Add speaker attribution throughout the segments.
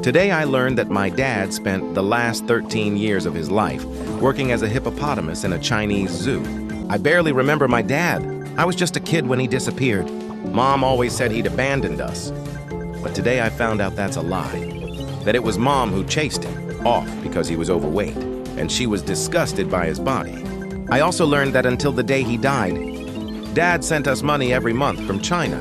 Speaker 1: Today I learned that my dad spent the last 13 years of his life working as a hippopotamus in a Chinese zoo. I barely remember my dad. I was just a kid when he disappeared. Mom always said he'd abandoned us. But today I found out that's a lie. That it was Mom who chased him off because he was overweight, and she was disgusted by his body. I also learned that until the day he died, Dad sent us money every month from China,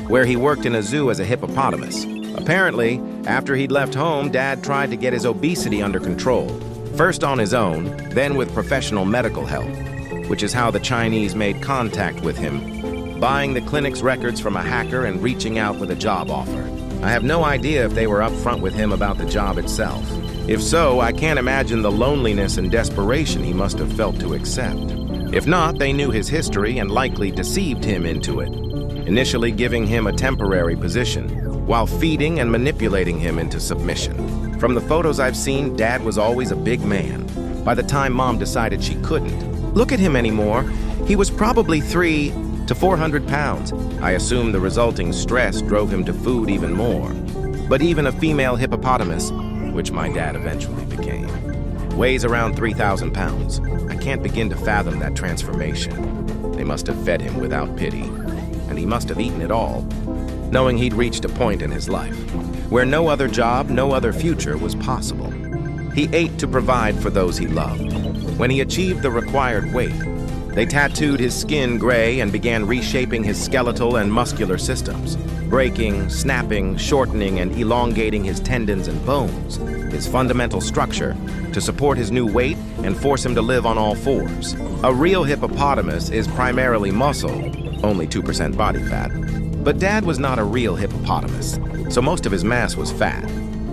Speaker 1: where he worked in a zoo as a hippopotamus. Apparently, after he'd left home, Dad tried to get his obesity under control, first on his own, then with professional medical help, which is how the Chinese made contact with him, buying the clinic's records from a hacker and reaching out with a job offer. I have no idea if they were upfront with him about the job itself. If so, I can't imagine the loneliness and desperation he must have felt to accept. If not, they knew his history and likely deceived him into it, initially giving him a temporary position, while feeding and manipulating him into submission. From the photos I've seen, Dad was always a big man. By the time Mom decided she couldn't look at him anymore, he was probably 300 to 400 pounds. I assume the resulting stress drove him to food even more. But even a female hippopotamus, which my dad eventually became, weighs around 3,000 pounds. I can't begin to fathom that transformation. They must have fed him without pity, and he must have eaten it all, knowing he'd reached a point in his life where no other job, no other future was possible. He ate to provide for those he loved. When he achieved the required weight, they tattooed his skin gray and began reshaping his skeletal and muscular systems, breaking, snapping, shortening, and elongating his tendons and bones, his fundamental structure, to support his new weight and force him to live on all fours. A real hippopotamus is primarily muscle, only 2% body fat. But Dad was not a real hippopotamus, so most of his mass was fat,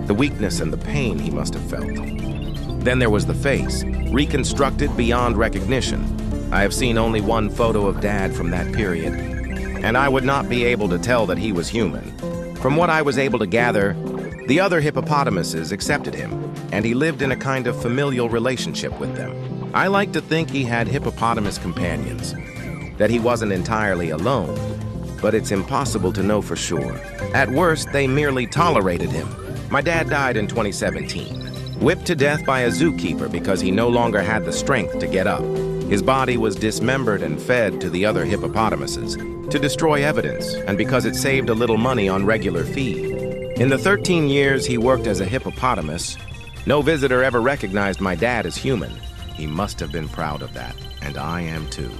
Speaker 1: the weakness and the pain he must have felt. Then there was the face, reconstructed beyond recognition. I have seen only one photo of Dad from that period, and I would not be able to tell that he was human. From what I was able to gather, the other hippopotamuses accepted him, and he lived in a kind of familial relationship with them. I like to think he had hippopotamus companions, that he wasn't entirely alone, but it's impossible to know for sure. At worst, they merely tolerated him. My dad died in 2017, whipped to death by a zookeeper because he no longer had the strength to get up. His body was dismembered and fed to the other hippopotamuses to destroy evidence, and because it saved a little money on regular feed. In the 13 years he worked as a hippopotamus, no visitor ever recognized my dad as human. He must have been proud of that, and I am too.